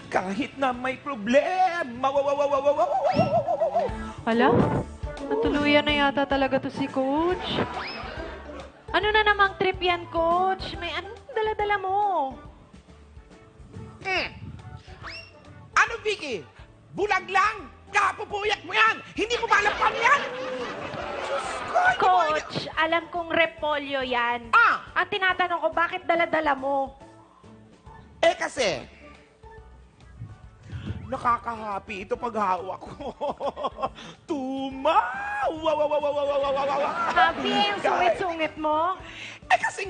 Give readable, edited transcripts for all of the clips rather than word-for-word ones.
kahit na may problema. Hala? Natuluyan na yata talaga to si Coach. Ano na namang trip yan, Coach? May anong dala-dala mo? Ano, Vicky? Bulag lang? Kapupuyak mo yan! Hindi mo malapang yan! Diyos ko! Coach, alam kong repolyo yan. Ang tinatanong ko, bakit dala-dala mo? Eh kasi, nakakahappy ito paghawak ko. Tuma! Happy yung sungit-sungit mo? Eh kasi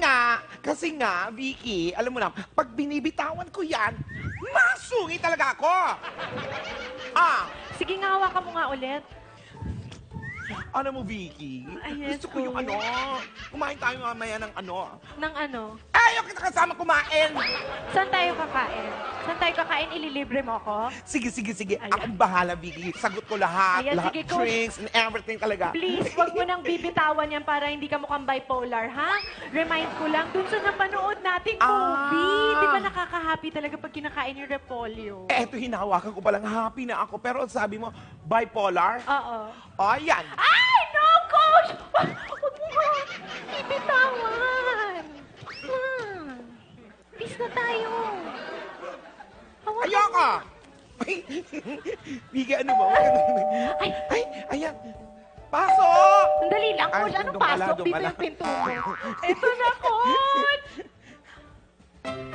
nga, Vicky, alam mo na, pag binibitawan ko yan, masungit talaga ako. Sige nga, hawakan mo nga ulit. Ano mo, Vicky? Ay, yes, Gusto ko yung Coach. kumain tayo mamaya ng Nang ano? Ayaw kita kasama kumain. Saan tayo kakain? Saan tayo kakain? Ililibre mo ako? Sige. Ayan. Akong bahala, Vicky. Sagot ko lahat. Ayan, lahat sige, Coach. drinks and everything talaga. Please, wag mo nang bibitawan yan para hindi ka mukhang bipolar, ha? Remind ko lang, dun sa napanood nating movie. Di ba nakaka-happy talaga pag kinakain yung repolyo? Eto, hinahawakan ko palang happy na ako. Pero sabi mo, bipolar? Oo. O, yan. Ay, no, Coach! Wag mo nga ibitawan. Peace na tayo. Hawakan Ayoko! Ay, Vicky, ano ba? Ay, Ay, ayan. Pasok! sandali lang, Ay, Coach. Anong doon pala, pasok? doon Dito pala. yung pinto mo. Ito na, Coach!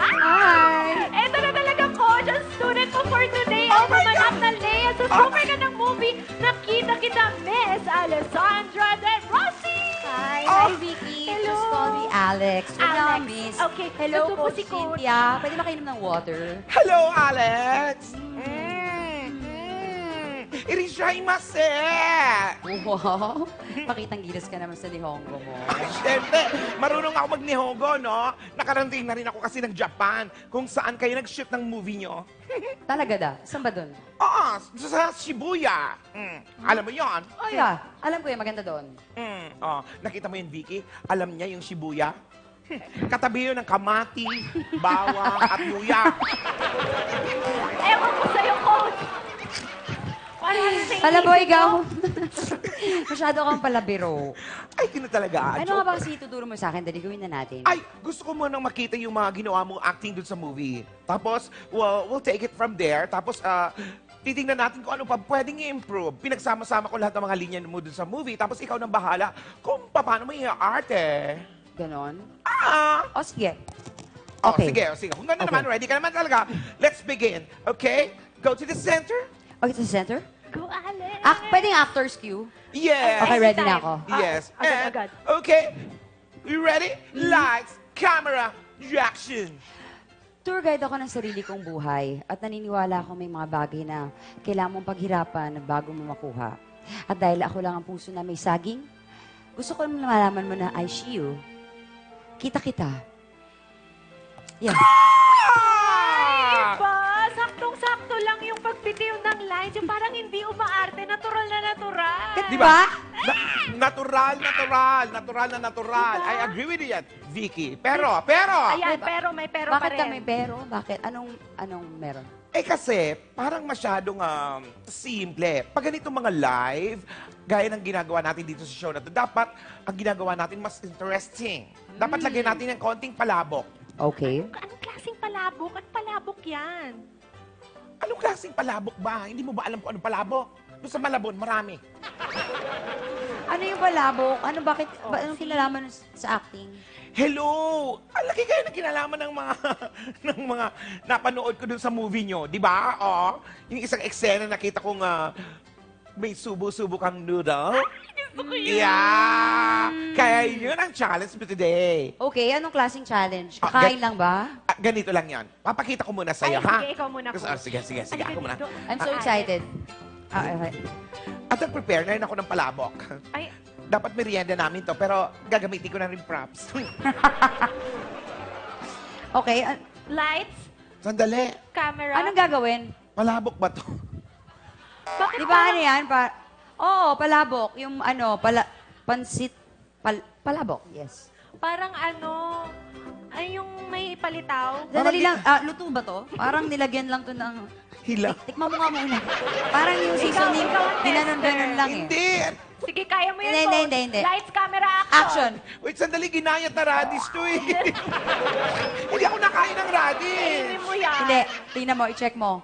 Hi! Ito na talaga, Coach, ang student mo for today. Ang mamanap na Lea sa super gandang movie. Nakita kita, Miss Alessandra De Rossi! Hi, Vicky. Hello. Just call me Alex. Wala, Alex. miss. Okay, Hello, ito po Coach si Coach. Cynthia. Pwede makainom ng water? Hello, Alex! Irishaimasu! Wow. Pakitang gilas ka naman sa Nihongo mo. Siyempre, marunong ako mag-Nihongo, no? Nakarating na rin ako kasi ng Japan, kung saan kayo nag-shoot ng movie nyo. Talaga da? Saan ba dun? Oo, sa Shibuya. Alam mo yon? Oh, yeah. Alam ko yan. Maganda doon. Nakita mo yun, Vicky? Alam niya yung Shibuya? Katabi yun ng kamati, bawang, at luya. Ewan ko sa'yo, Coach! Ano sa Alam mo, inisip ikaw. Masyado kang palabiro. Ay, talaga. Ano nga ba kasi ituturo mo sa akin? Dali, gawin na natin. Ay, gusto ko munang makita yung mga ginawa mong acting dun sa movie. Tapos, we'll take it from there. Tapos, titingnan natin kung ano pa pwedeng i-improve. Pinagsama-sama ko lahat ng mga linya mo dun sa movie. Tapos, ikaw nang bahala kung paano mo i-arte. Ganon? Ah! O, sige. Oh, Okay. sige. Kung gano'n naman, ready ka naman talaga. Let's begin. Okay? Go to the center. Okay, to the center? Go, Alex! Pwedeng actor's cue? Yes. Okay, ready na ako. Yes. Agad. Okay. You ready? Lights, camera, action. Tour guide ako ng sarili kong buhay at naniniwala ako may mga bagay na kailangan mong paghirapan bago mo makuha. At dahil ako lang ang puso na may saging, gusto ko naman malaman mo na I see you. Kita-kita. Yan. Diba? Saktong-sakto lang yung pagbitiw ng lines. Yung parang hindi umaarte. Natural na natural. Di ba? Natural. I agree with you yan, Vicky. Pero, Ayan, pero may pero pa Bakit rin. kami pero? Bakit? Anong meron? kasi, parang masyadong simple. Pag ganitong mga live, gaya ng ginagawa natin dito sa show na to, dapat ang ginagawa natin mas interesting. Dapat lagyan natin ng konting palabok. Okay. Anong klaseng palabok? At palabok yan? Anong klaseng palabok ba? Hindi mo ba alam kung anong palabok? Doon sa Malabon, marami. Ano yung palabok? Anong kinalaman sa acting? Hello! Ang laki kayo na kinalaman ng mga, ng mga napanood ko dun sa movie nyo. Di ba? Oo. Yung isang eksena nakita kong may subo-subo kang noodle. Gusto ko yun. Yeah! Kaya yun ang challenge mo today. Okay, anong klaseng challenge? Kakain lang ba? Ganito lang yan. Papakita ko muna sa'yo, Ay, ha? sige, ikaw muna, Coach. Sige, Halika ako muna. dito. I'm so excited. Okay. At nag-prepare na rin ako ng palabok. Ay, Dapat merienda namin to, pero gagamitin ko na rin props. Okay, lights, Sandali. camera. anong gagawin? Palabok ba to? Bakit Di ba ano yan? Oo, palabok. Yung pansit, palabok, yes. parang ano, Ay, yung may palitaw. Sandali lang, luto ba to? Parang nilagyan lang to ng... Hila. Tikman mo nga muna. Parang yung seasoning, ikaw ang ginanon-ganon lang eh. Hindi. Sige, kaya mo yun, Hindi, Coach. hindi, hindi. Lights, camera, action. Action! Wait, sandali, ginayat na radish to eh. Hindi ako nakain ng radish. Kainin mo yan. Hindi, tingnan mo, i-check mo.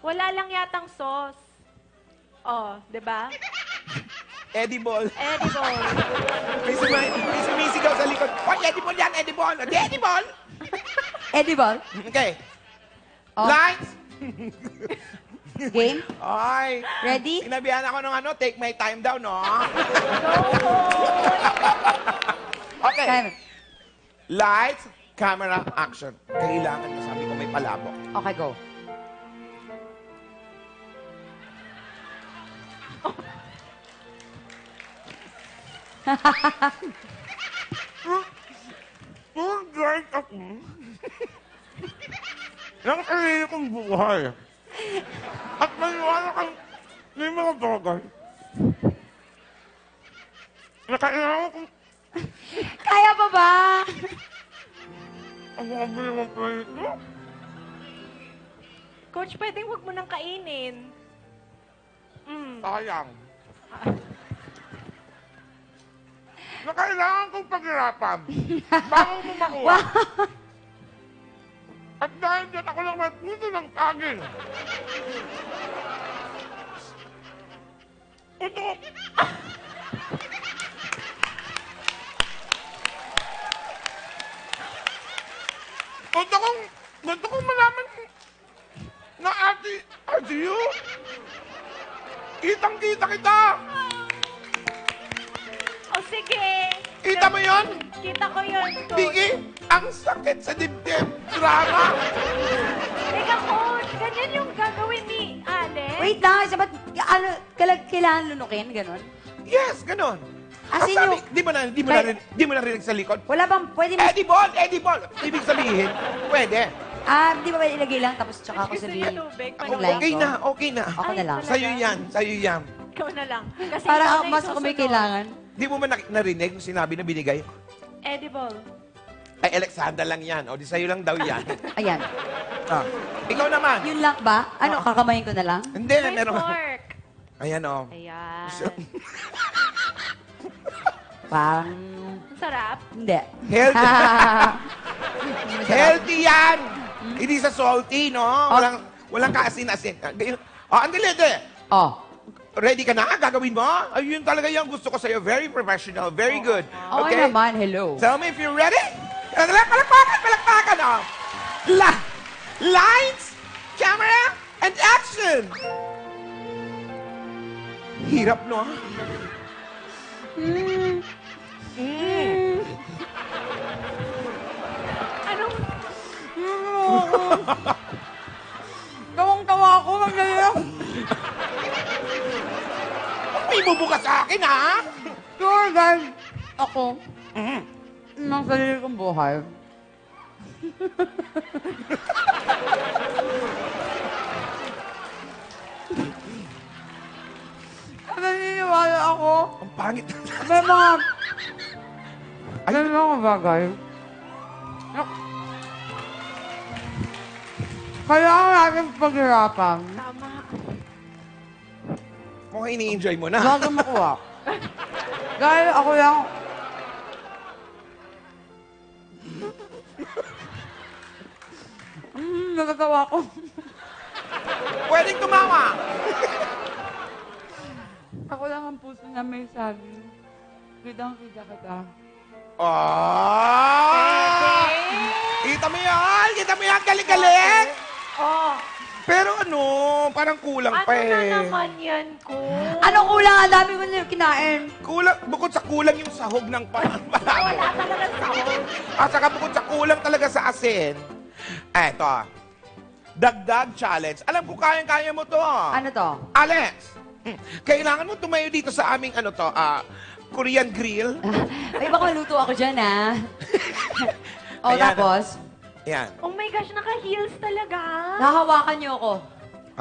Wala lang yatang sauce. Oh, di ba? Edible. Edible. May sumisigaw sa likod. Hoy, edible yan, edible. Hindi, edible. Edible? Okay. Oh. Lights. Game? Ay. Ready? Sinabihan ako ng take my time daw, no? Go, Okay. Kaya- Lights, camera, action. Kailangan na sabi ko may palabok. Okay, go. Guys, ako. Ng sarili kong buhay. At maniwala kang may mga bagay. Na kailangan kong Kaya pa ba? ang mga mga pwede. Coach, pwedeng huwag mo nang kainin. Sayang. Na kailangan kong paghirapan bago mo makuha. At dahil dyan ako lang may puso ng tagin. Ito. Gusto kong malaman na ate you. Kitang-kita kita. O sige. Kita mo yon? Kita ko yun, Coach. Biggie, ang sakit sa dibdib. Drama. Teka, Coach. Ganyan yung gagawin ni Alex. Wait lang, sabat, ano, kailangan lunukin, ganun? Yes, ganun. As in Sabi, yung- di mo narinig sa likod? Wala bang, pwede mo, Edible! Ibig sabihin, pwede. di ba pwede ilagay lang, tapos tsaka ako Gusto sabihin, niya tubig. Ako, Ang line okay ko. na, okay na. ako na lang. Ay, Sa'yo yan, sa'yo yan. Ikaw na lang. Kasi Para ikaw na mas ako may isusunod. kailangan. Di mo man narinig yung sinabi na binigay? Edible. Ay, Alexander lang yan. O, di sa'yo lang daw yan. Ayan. Ah. Ikaw naman. Yun lang ba? Ano, kakamayin ko na lang? Hindi, May meron. fork. Ayan, o. Ayan. Parang, Ang sarap. hindi. Healthy. Healthy yan. Hindi sa salty, no? Walang kaasin-asin. Andali. Oh. Ready ka na? Gagawin mo? Ayun talaga yung gusto ko sa'yo. Very professional. Very good. Okay naman, hello. Tell me if you're ready. Palakpakan. Oh. Lights, camera, and action. Hirap, no? Anong... Tawang-tawa ako, magdali lang. May bubuka sa akin, ha? Sure, guys. Ako, ng sarili kong buhay. Naniniwala ako. Ang pangit. May mga bagay. Kailangan natin paghirapan Tama. Mukhang ini-enjoy mo na. bago makuha. Dahil ako lang... Nagatawa ko. Pwedeng tumawa. Ako lang ang puso na may sabi. Kitang-kita kita. Oh! Kita mo yan! Galing-galing! Oh, Pero ano, parang kulang ano pa na eh. naman yan, Coach? Ano kulang? Ang dami ko na kinain. Kulang, bukod sa kulang yung sahog ng Wala palabok. talaga sahod. At saka bukod sa kulang talaga sa asin. Eto, dagdag challenge. Alam ko kayang-kaya mo to. Ano to? Alex, kailangan mo tumayo dito sa aming Korean grill. Ay, baka maluto ako dyan, ah. O, Ayan. tapos, Yan. Oh my gosh, naka-heels talaga. nahawakan niyo ako.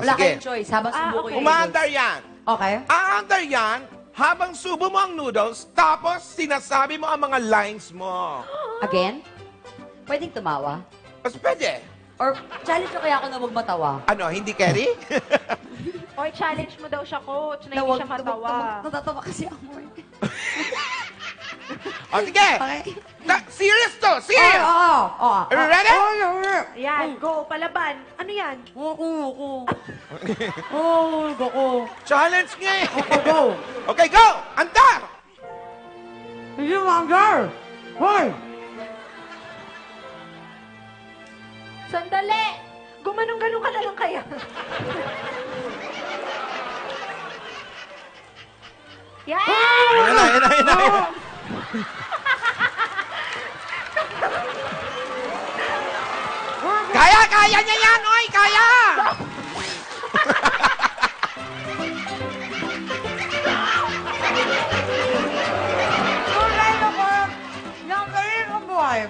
Wala sige. kayong choice habang subo ko okay. yung Umaandar noodles. yan. Okay? Aandar yan habang subo mo ang noodles, tapos sinasabi mo ang mga lines mo. Again? Pwedeng tumawa? Mas pwede. Or challenge mo kaya ako na huwag matawa? Ano, hindi Kerry? Oy, challenge mo daw siya, coach, na hindi siya matawa. Natatawa kasi ako. O, sige. Okay. Serious to, serious. Oo. Are you ready? Yan, go, palaban. Ano yan? Oo. Challenge nga eh. Go. Okay, go! Andar! Sige, Manger! Hoy! Sandali! Gumanong-ganong ka na lang kaya. Yan! Ayan na. Kaya niya yan, oy! Kaya! Tunay ako ng sarili kong buhay.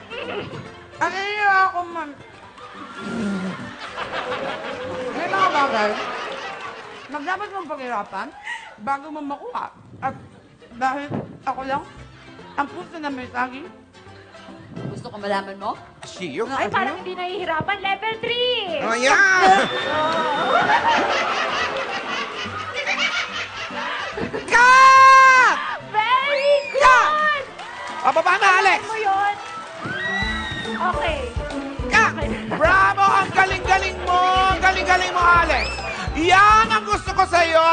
At hindi ako man... May mga bagay na dapat mong paghirapan bago mo makuha. At dahil ako lang ang puso na may saging. Gusto ko malaman mo? Siyo. Ay, parang hindi nahihirapan. Level 3! Oh, yan! Cut! Very good! Pababa na, Alex! Mo yun? Okay. Cut! Bravo! Ang galing-galing mo! Ang galing-galing mo, Alex! Yan ang gusto ko sa'yo!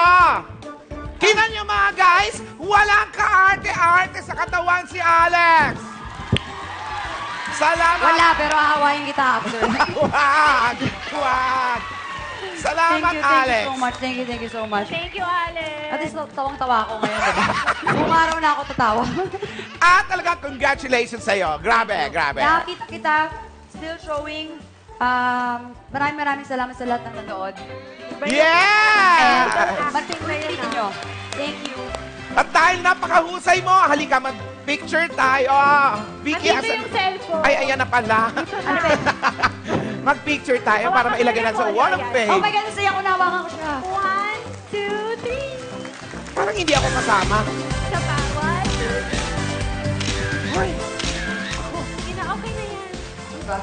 Kinan nyo mga guys, walang kaarte-arte sa katawan si Alex! Salamat! Wala, pero aawayin kita after. Wag! Wag! Salamat, Alex! Thank you so much. Thank you, Alex. At least tawang-tawa ako ngayon, diba? Buong araw na ako tatawa. At talaga, congratulations sa'yo. Grabe, grabe. Nakakita kita, still showing. Maraming salamat sa lahat ng nanood. Yeah! Mag-thank nyo. Thank you. At dahil napakahusay mo, halika mag-picture tayo. Vicky, Andito yung cellphone. Ay, ayan na pala. Ano ba? Mag-picture tayo para mailagay na sa wall of Oh fame. my God, saya ko nawakan ko siya. 1, 2, 3. Parang hindi ako kasama. Sa bawat. Hoy, Sige na, okay na yan. Diba?